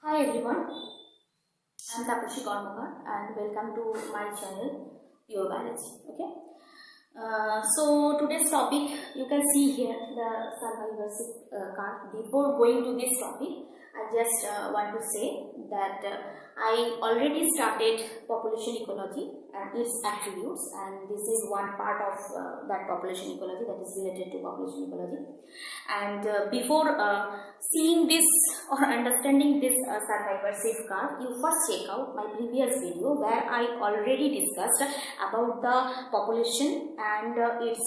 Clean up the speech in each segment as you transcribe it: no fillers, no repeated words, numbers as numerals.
Hi everyone, I am Tapashi and welcome to my channel Pure Biology. Okay. So today's topic, you can see here the survivorship card. Before going to this topic, I just want to say that I already started population ecology and its attributes, and this is one part of that population ecology that is related to population ecology. And before seeing this or understanding this survivorship curve, you first check out my previous video where I already discussed about the population and its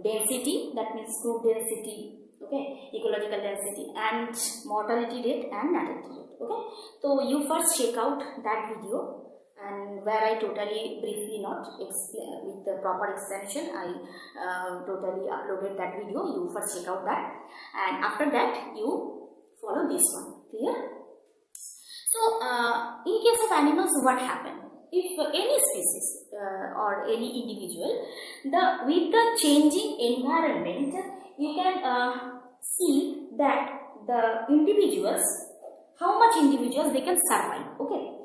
density, that means group density, okay, ecological density, and mortality rate and natality rate. Okay, so you first check out that video, and where I totally briefly not explain with the proper explanation. I totally uploaded that video. You first check out that, and after that you follow this one. Clear? So in case of animals, what happened? If any species or any individual, with the changing environment, you can see that the individuals, how much individuals they can survive. Okay.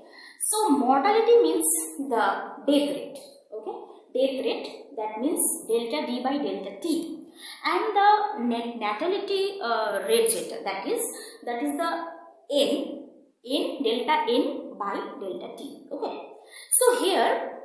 So mortality means the death rate. Okay. Death rate, that means delta D by delta T, and the natality rate, that is the n delta N by delta T. Okay. So here,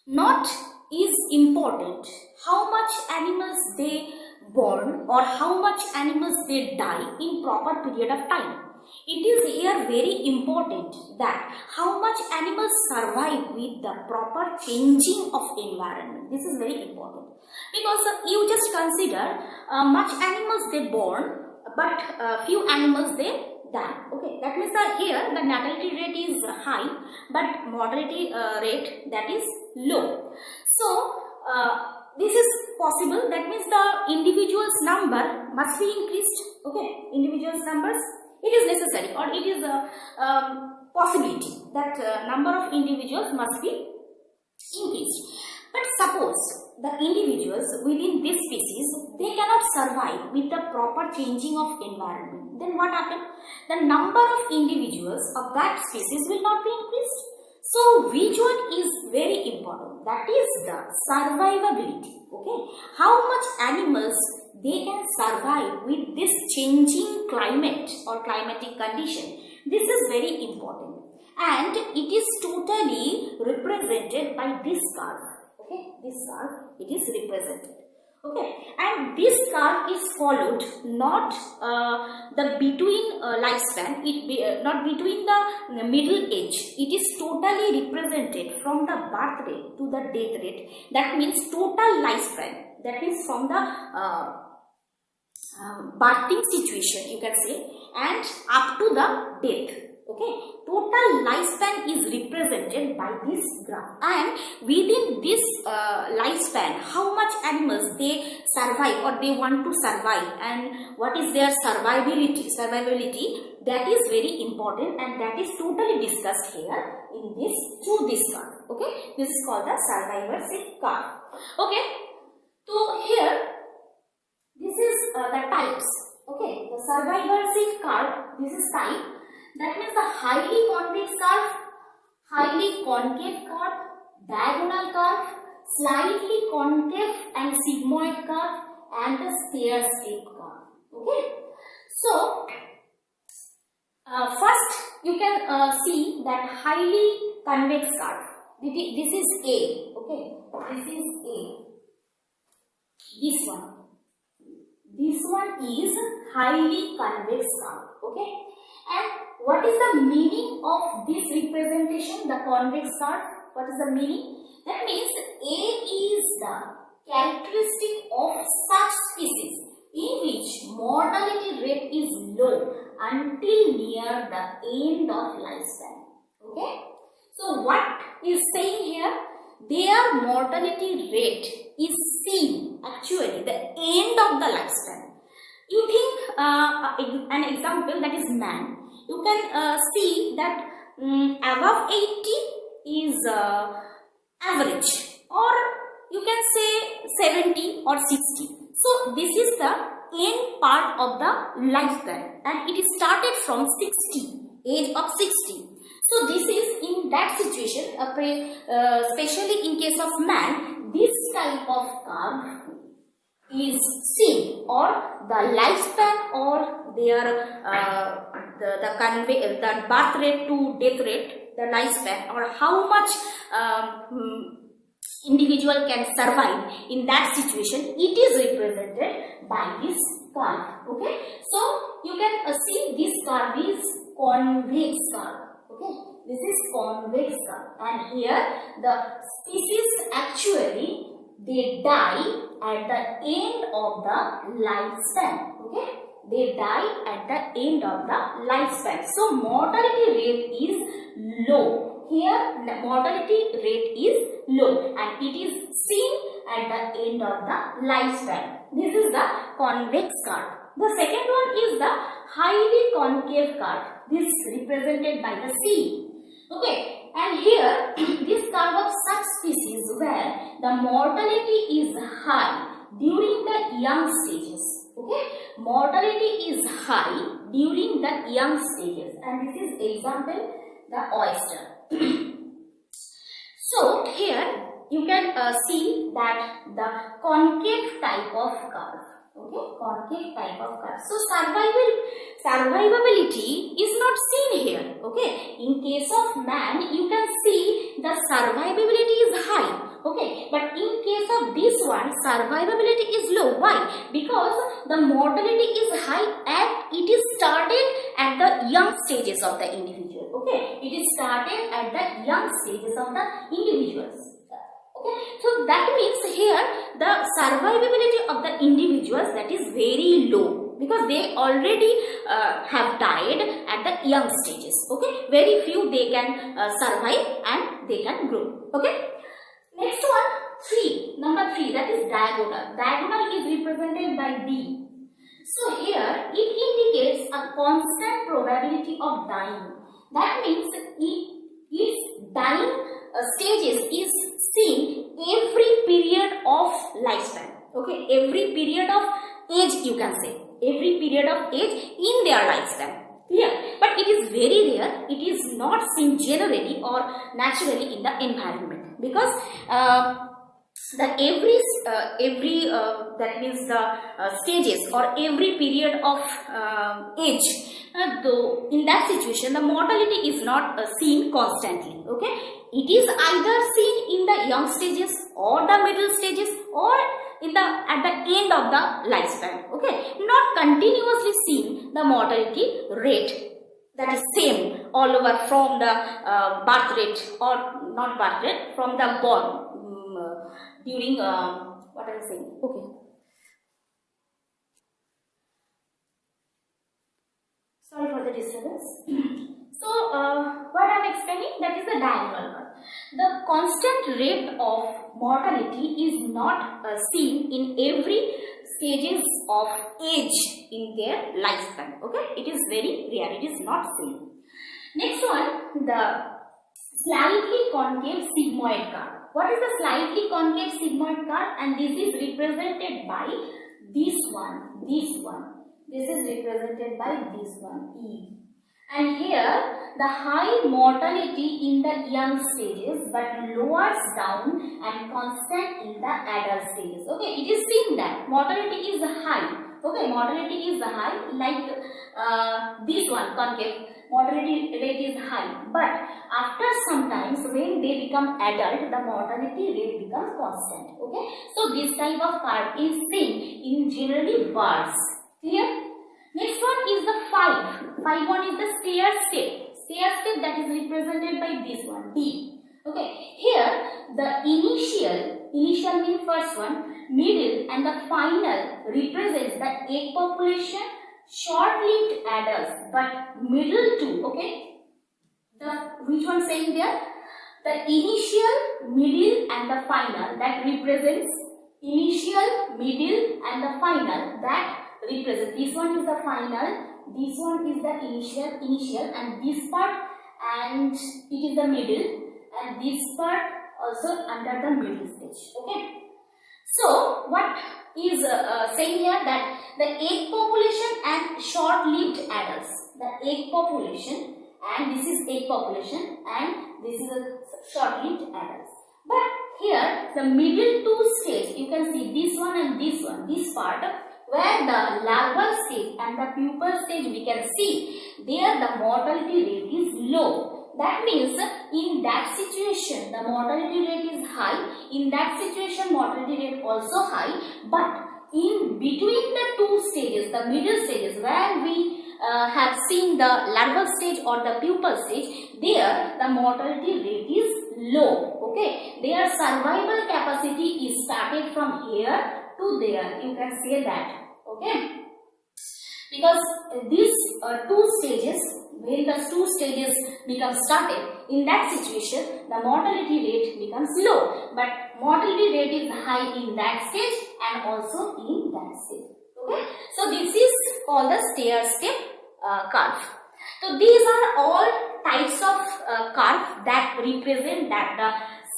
not is important how much animals they born or how much animals they die in proper period of time. It is here very important that how much animals survive with the proper changing of environment. This is very important, because you just consider much animals they born, but few animals they die. Okay, that means that here the natality rate is high, but mortality rate, that is low. So this is possible. That means the individuals number must be increased. Okay, individuals numbers, it is necessary, or it is a possibility that number of individuals must be increased. But suppose the individuals within this species, they cannot survive with the proper changing of environment, then what happens? The number of individuals of that species will not be increased. So which one is very important? That is the survivability. Okay, how much animals they can survive with this changing climate or climatic condition. This is very important, and it is totally represented by this curve. Okay, this curve, it is represented. Okay, and this curve is followed not the between lifespan, not between the middle age. It is totally represented from the birth rate to the death rate. That means total lifespan. That is from the birthing situation, you can say, and up to the death. Okay, total lifespan is represented by this graph, and within this lifespan, how much animals they survive or they want to survive, and what is their survivability, that is very important, and that is totally discussed here in this through this curve. Okay, this is called the survivorship curve. Okay, so here this is the types. Okay, the survivorship curve, this is type. That means the highly convex curve, highly concave curve, diagonal curve, slightly concave and sigmoid curve, and the stair-step curve. Okay. So first you can see that highly convex curve. This is A. Okay. This is A. This one. This one is highly convex curve. Okay. And what is the meaning of this representation, the convex curve? What is the meaning? That means A is the characteristic of such species in which mortality rate is low until near the end of lifespan. Okay. So what is saying here? Their mortality rate is seen actually the end of the lifespan. You think an example, that is man. You can see that above 80 is average, or you can say 70 or 60. So this is the end part of the lifespan, and it is started from 60. age of 60. So this is in that situation, especially in case of man, this type of curve is seen, or the lifespan or their the birth rate to death rate, the lifespan, or how much individual can survive in that situation, it is represented by this curve. Okay, so you can see this curve is convex curve. Okay, this is convex curve, and here the species actually they die at the end of the lifespan. Okay, they die at the end of the lifespan. So mortality rate is low. Here the mortality rate is low, and it is seen at the end of the lifespan. This is the convex curve. The second one is the highly concave curve. This is represented by the C. Okay, and here this curve of such species where the mortality is high during the young stages. Okay, mortality is high during the young stages, and this is example the oyster. So here you can see that the concave type of curve. Okay, concave type of curve. So survivability is not seen here. Okay, in case of man, you can see the survivability is high. Okay, but in case of this one, survivability is low. Why? Because the mortality is high and it is started at the young stages of the individual. Okay, it is started at the young stages of the individuals. Okay, so that means here the survivability of the individuals, that is very low, because they already have died at the young stages. Okay, very few they can survive and they can grow. Okay, next one, number 3, that is diagonal. Diagonal is represented by D. So here it indicates a constant probability of dying. That means its dying stages is seen every period of lifespan. Okay, every period of age, you can say, every period of age in their lifespan. Clear? But it is very rare. It is not seen generally or naturally in the environment, because that that means the stages or every period of age, though in that situation the mortality is not seen constantly. Okay, it is either seen in the young stages or the middle stages or in the at the end of the lifespan. Okay, not continuously seen the mortality rate that is same all over from the birth rate, or not birth rate, from the born during what I was saying. Okay, sorry for the disturbance. So what I am explaining, that is the diagonal curve. The constant rate of mortality is not seen in every stages of age in their lifespan. Okay, it is very rare. It is not seen. Next one, the slightly concave sigmoid curve. What is the slightly concave sigmoid curve? And this is represented by this one, this one. This is represented by this one, E. And here the high mortality in the young stages but lowers down and constant in the adult stages. Okay, it is seen that mortality is high. Okay, mortality is high, like this one, concave. Mortality rate is high, but after some times when they become adult, the mortality rate becomes constant. Okay, so this type of curve is seen in generally birds. Clear? Next one is the 5 one is the stair step. Stair step, that is represented by this one, D. Okay, here the initial means first one, middle and the final represents the egg population, short-lived adults, but middle two. Okay, the which one saying there? The initial, middle and the final, that represents initial, middle and the final, that represents. This one is the final, this one is the initial, and this part, and it is the middle, and this part also under the middle stage. Okay, so what is saying here, that the egg population and short-lived adults, the egg population and this is egg population, and this is a short-lived adults. But here the middle two stage, you can see this one and this one, this part where the larval stage and the pupal stage we can see, there the mortality rate is low. That means in that situation the mortality rate is high, in that situation mortality rate also high, but in between the two stages, the middle stages where we have seen the larval stage or the pupal stage, there the mortality rate is low. Okay, their survival capacity is started from here to there, you can say that. Okay, because these two stages, when the two stages become started, in that situation the mortality rate becomes low, but mortality rate is high in that stage and also in that stage. Okay, so this is called the stair step curve. So these are all types of curve that represent that the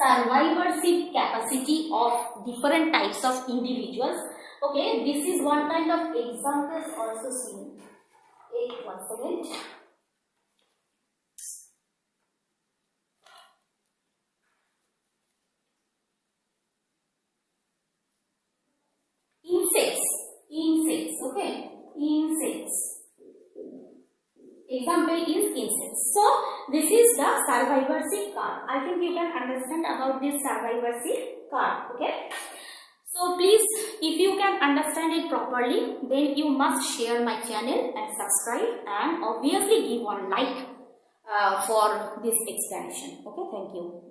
survivorship capacity of different types of individuals. Okay, this is one kind of examples also seen. Wait 1 second. Insects, okay, insects. Example is insects. So this is the survivorship curve. I think you can understand about this survivorship curve. Okay. So please, if you can understand it properly, then you must share my channel and subscribe, and obviously give one like for this explanation. Okay. Thank you.